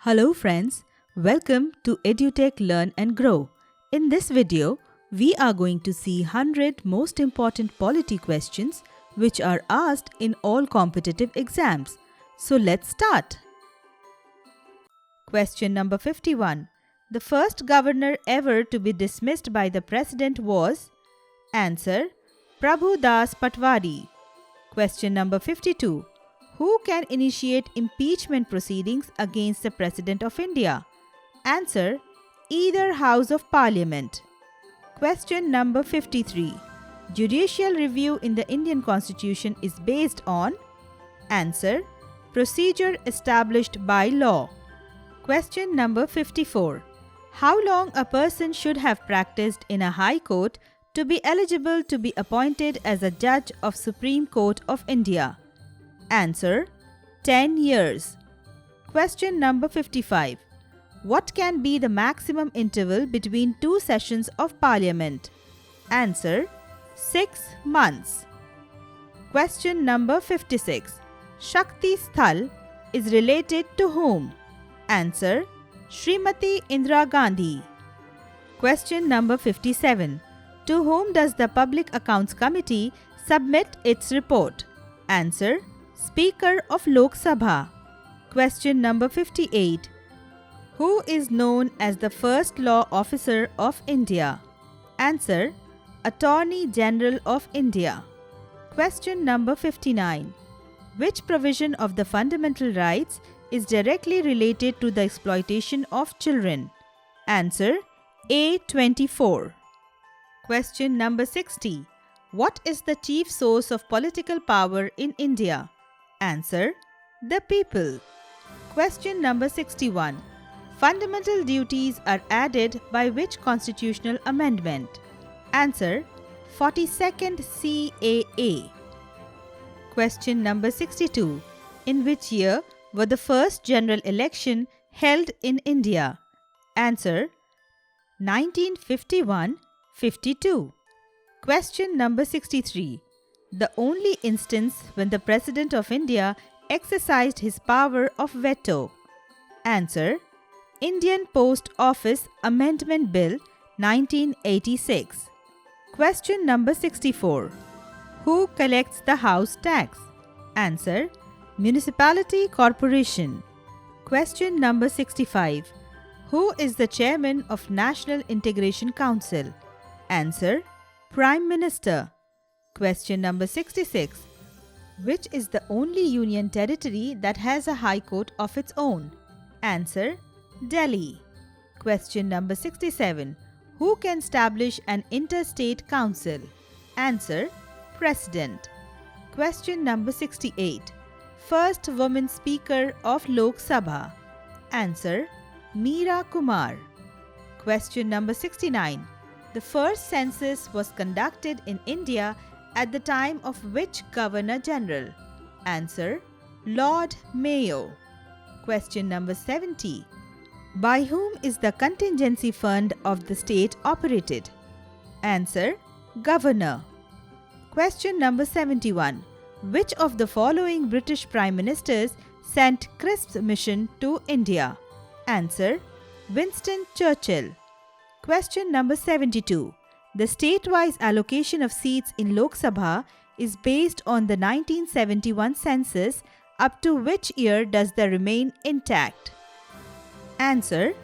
Hello friends, welcome to EduTech Learn and Grow. In this video, we are going to see 100 most important polity questions which are asked in all competitive exams. So let's start. Question number 51. The first governor ever to be dismissed by the president was? Answer: Prabhu Das Patwari. Question number 52. Who can initiate impeachment proceedings against the President of India? Answer: either House of Parliament. Question number 53. Judicial review in the Indian Constitution is based on? Answer: procedure established by law. Question number 54. How long a person should have practiced in a high court to be eligible to be appointed as a judge of Supreme Court of India? Answer: 10 years. Question number 55. What can be the maximum interval between two sessions of Parliament? Answer: 6 months. Question number 56. Shakti Sthal is related to whom? Answer: Srimati Indira Gandhi. Question number 57. To whom does the Public Accounts Committee submit its report? Answer: Speaker of Lok Sabha. Question number 58. Who is known as the first law officer of India? Answer: Attorney General of India. Question number 59. Which provision of the fundamental rights is directly related to the exploitation of children? Answer: A24. Question number 60. What is the chief source of political power in India? Answer: the people. Question number 61. Fundamental duties are added by which constitutional amendment? Answer: 42nd CAA. Question number 62. In which year were the first general election held in India? Answer: 1951-52. Question number 63. The only instance when the President of India exercised his power of veto. Answer: Indian Post Office Amendment Bill 1986. Question number 64. Who collects the house tax? Answer: Municipality Corporation. Question number 65. Who is the chairman of National Integration Council? Answer: Prime Minister. Question number 66. Which is the only union territory that has a high court of its own? Answer: Delhi. Question number 67. Who can establish an interstate council? Answer: President. Question number 68. First woman Speaker of Lok Sabha? Answer: Meera Kumar. Question number 69. The first census was conducted in India at the time of which Governor General? Answer: Lord Mayo. Question number 70. By whom is the contingency fund of the state operated? Answer: Governor. Question number 71. Which of the following British Prime Ministers sent Crisp's mission to India? Answer: Winston Churchill. Question number 72. The state-wise allocation of seats in Lok Sabha is based on the 1971 census. Up to which year does that remain intact? Answer: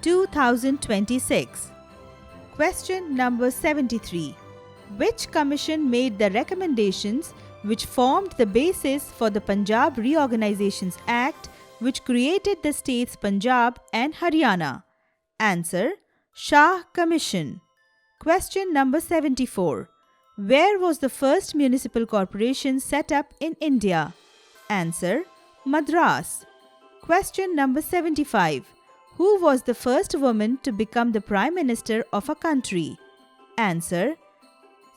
2026. Question number 73. Which commission made the recommendations which formed the basis for the Punjab Reorganisations Act, which created the states Punjab and Haryana? Answer: Shah Commission. Question number 74. Where was the first municipal corporation set up in India? Answer: Madras. Question number 75. Who was the first woman to become the Prime Minister of a country? Answer: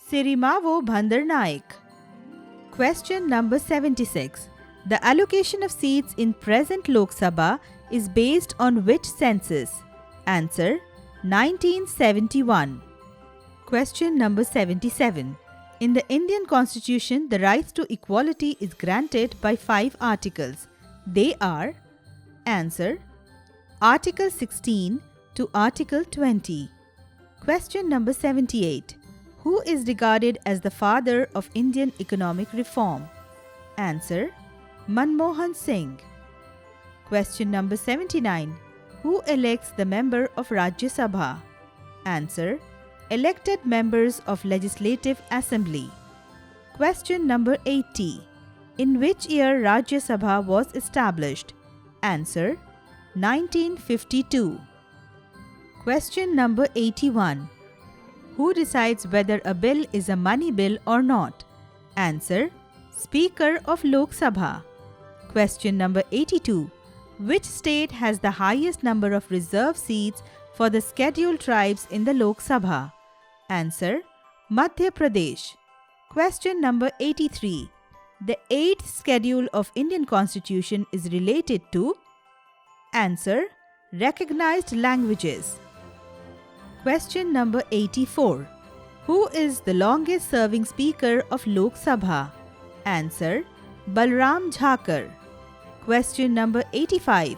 Sirimavo Bandaranaike. Question number 76. The allocation of seats in present Lok Sabha is based on which census? Answer: 1971. Question number 77. In the Indian Constitution, the rights to equality is granted by 5 articles. They are: Answer: Article 16 to Article 20. Question number 78. Who is regarded as the father of Indian economic reform? Answer: Manmohan Singh. Question number 79. Who elects the member of Rajya Sabha? Answer: elected members of Legislative Assembly. Question number 80. In which year Rajya Sabha was established? Answer: 1952. Question number 81. Who decides whether a bill is a money bill or not? Answer: Speaker of Lok Sabha. Question number 82. Which state has the highest number of reserve seats for the scheduled tribes in the Lok Sabha? Answer: Madhya Pradesh. Question number 83. The 8th schedule of Indian Constitution is related to? Answer: recognized languages. Question number 84. Who is the longest serving Speaker of Lok Sabha? Answer: Balram Jhakar. Question number 85.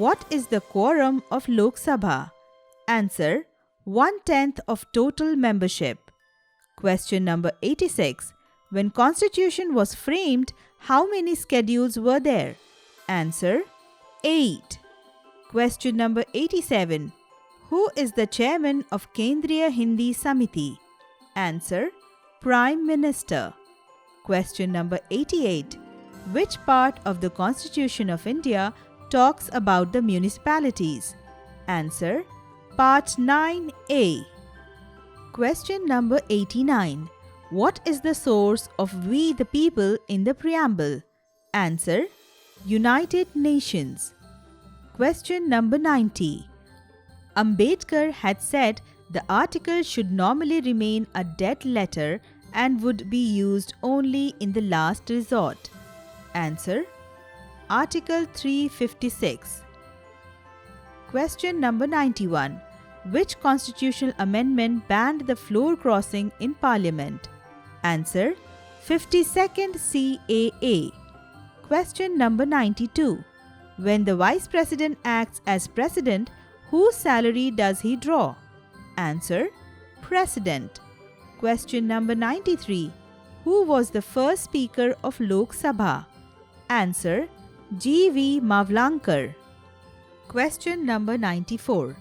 What is the quorum of Lok Sabha? Answer: 1/10 of total membership. Question number 86. When Constitution was framed, how many schedules were there? Answer: 8. Question number 87. Who is the chairman of Kendriya Hindi Samiti? Answer: Prime Minister. Question number 88. Which part of the Constitution of India talks about the municipalities? Answer: Part 9A. Question number 89. What is the source of "We the People" in the preamble? Answer: United Nations. Question number 90. Ambedkar had said the article should normally remain a dead letter and would be used only in the last resort. Answer: Article 356. Question number 91. Which constitutional amendment banned the floor crossing in Parliament? Answer: 52nd CAA. Question number 92. When the Vice President acts as President, whose salary does he draw? Answer: President. Question number 93. Who was the first Speaker of Lok Sabha? Answer: G.V. Mavlankar. Question number 94.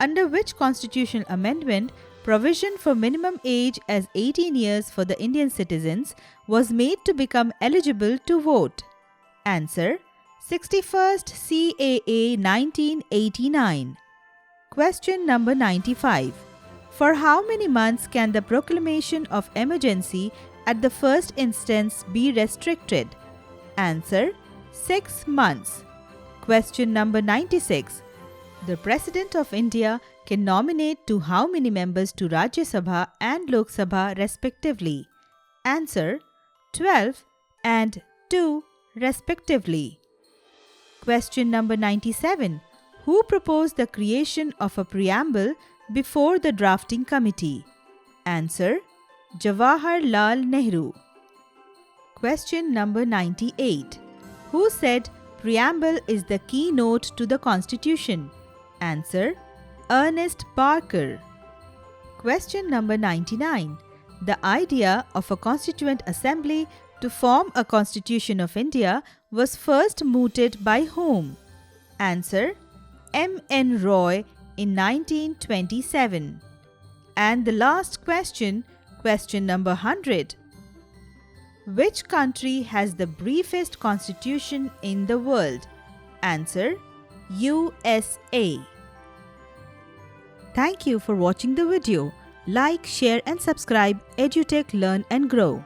Under which constitutional amendment provision for minimum age as 18 years for the Indian citizens was made to become eligible to vote? Answer: 61st CAA 1989. Question number 95. For how many months can the proclamation of emergency at the first instance be restricted? Answer: 6 months. Question number 96. The President of India can nominate to how many members to Rajya Sabha and Lok Sabha respectively? Answer: 12 and 2 respectively. Question number 97. Who proposed the creation of a preamble before the drafting committee? Answer: Jawaharlal Nehru. Question number 98. Who said preamble is the keynote to the Constitution? Answer: Ernest Barker. Question number 99. The idea of a Constituent Assembly to form a Constitution of India was first mooted by whom? Answer: M. N. Roy in 1927. And the last question, question number 100. Which country has the briefest constitution in the world? Answer: USA. Thank you for watching the video. Like, share and subscribe EduTech Learn and Grow.